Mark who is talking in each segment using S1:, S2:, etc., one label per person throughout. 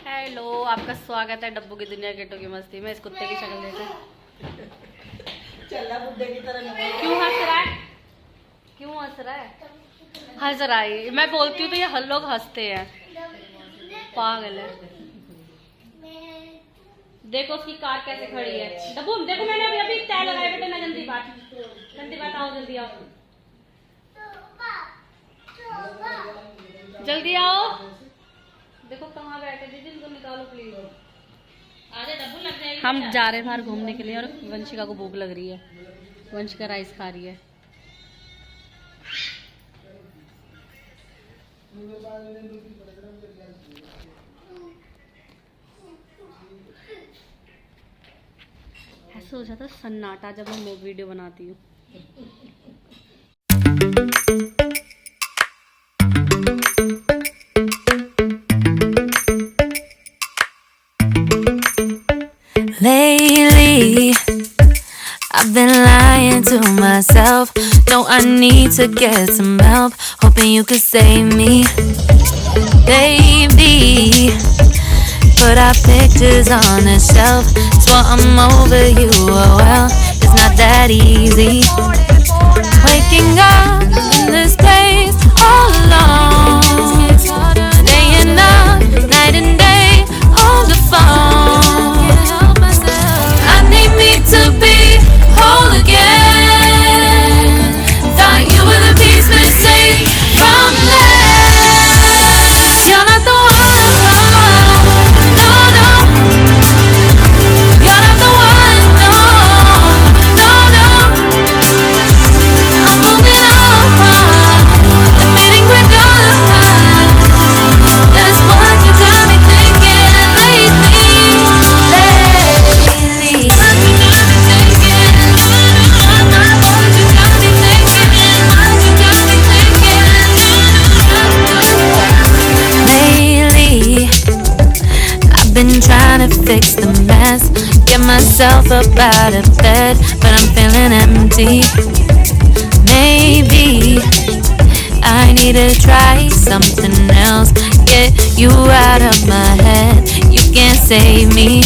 S1: Hello, आपका स्वागत है डब्बू की दुनिया गेटो की मस्ती में। इस कुत्ते की शक्ल देखो,
S2: चल्ला बुड्ढे की तरह
S1: क्यों हंस रहा है? क्यों हंस रहा है? हंस रहा है। मैं बोलती हूँ तो ये हर लोग हंसते हैं, पागल है। देखो उसकी कार कैसे खड़ी है। डब्बू देखो, मैंने अभी अभी तय लगाया बेटे ना। जल्दी बात आओ, जल्दी आओ, जल्दी आओ। देखो कहाँ बैठे थे, जिनको निकालो प्लीज। आजा डब्बू, लग जाएगी। हम जा रहे हैं बाहर घूमने के लिए और वंशिका को भूख लग रही है। वंशिका राइस खा रही है। ऐसा हो जाता सन्नाटा जब मैं वीडियो बनाती हूँ।
S3: Lately, I've been lying to myself. No, I need to get some help. Hoping you could save me, baby. Put our pictures on the shelf. Swore I'm over you, oh well, it's not that easy. Waking up in this place all alone, staying up night and day on the phone. I need me to be whole again. Thought you were the piece missing from that. You're not the one, no, no. You're not the one, no, no, no. I'm moving on, admitting we're done. That's what you got me thinking lately. Been trying to fix the mess, get myself up out of bed, but I'm feeling empty. Maybe I need to try something else, get you out of my head. You can't save me.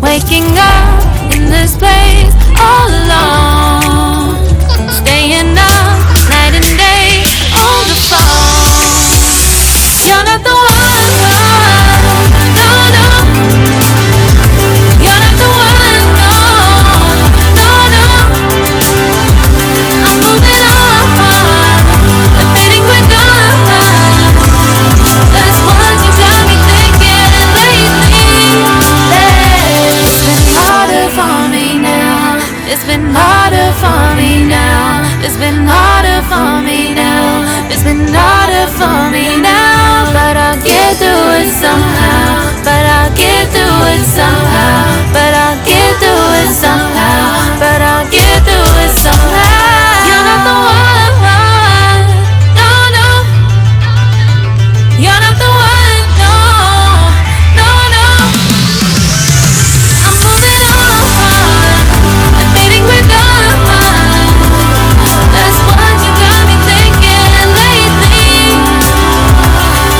S3: Waking up in this place all alone, staying up night and day on the phone. You're not the one, no, no. You're not the one, no, no, no. I'm moving on, admitting we're done. That's what you got me thinking lately. It's been harder for me now. It's been harder for me now. It's been harder for me now. It's been harder for me now. But I'll get through it somehow. But I'll get through it somehow. But I'll get through it somehow. But I'll get through it somehow. You're not the one, no, no. You're not the one, no, no, no. I'm moving on, admitting we're done. That's what you got me thinking lately.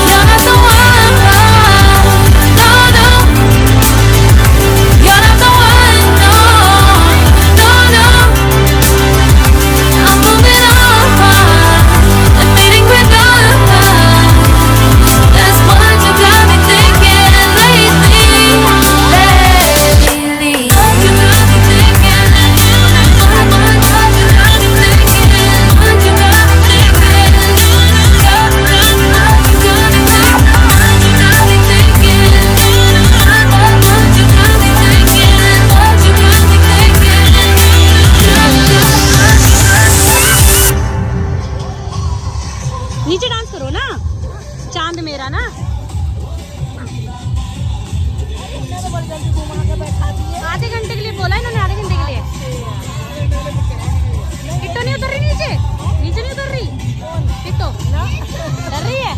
S3: You're not the one, no, no. You're not the one, no, no, no. I'm moving on, admitting we're done. That's what you got me thinking lately. Lately, what you got me thinking. What you got me thinking. What you got me thinking. What you got me thinking. What you got me thinking. What you got me thinking.
S1: नीचे dance करो ना, चांद मेरा ना। आधे घंटे के लिए बोला इन्होंने, आधे घंटे के लिए। किट्टो नहीं उतर रही नीचे, नीचे नहीं उतर रही किट्टो, डर रही है।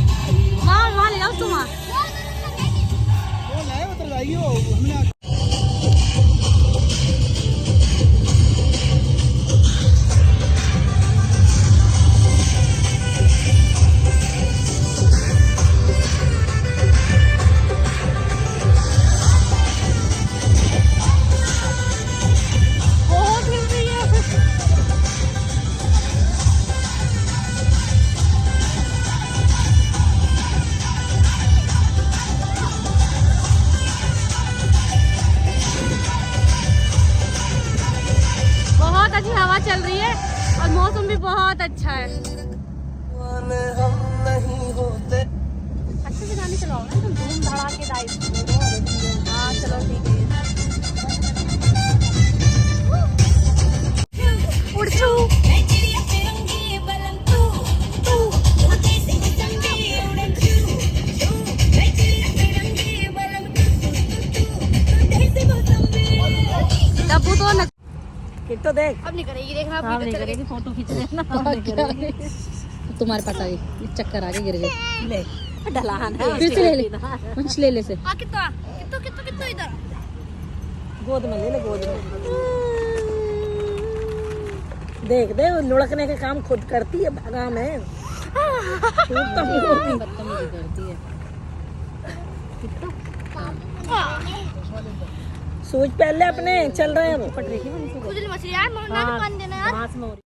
S1: वहाँ वहाँ ले जाओ तुम वहाँ। बहुत अच्छा है। अच्छे से गाने चलाओ ना तुम, धूम धड़ाकेदार। हाँ चलो ठीक है। उड़ चू डब्बू तो न
S2: तो देख
S1: अब नहीं करेगी, देखना अब नहीं करेगी, फोटो खींच लेना। तुम्हारे पास आ गई, चक्कर आ गए, गिर गए।
S2: ले ढलान है,
S1: फिर से ले ले, वंश ले ले से।
S2: कितो इधर गोद में ले ले, गोद में देख दे, लुढ़कने का काम खुद करती है, भगा में
S1: बदतमीजी करती है।
S2: सूझ पहले अपने चल रहे हैं वो।
S1: पट रही थी
S2: हाँ,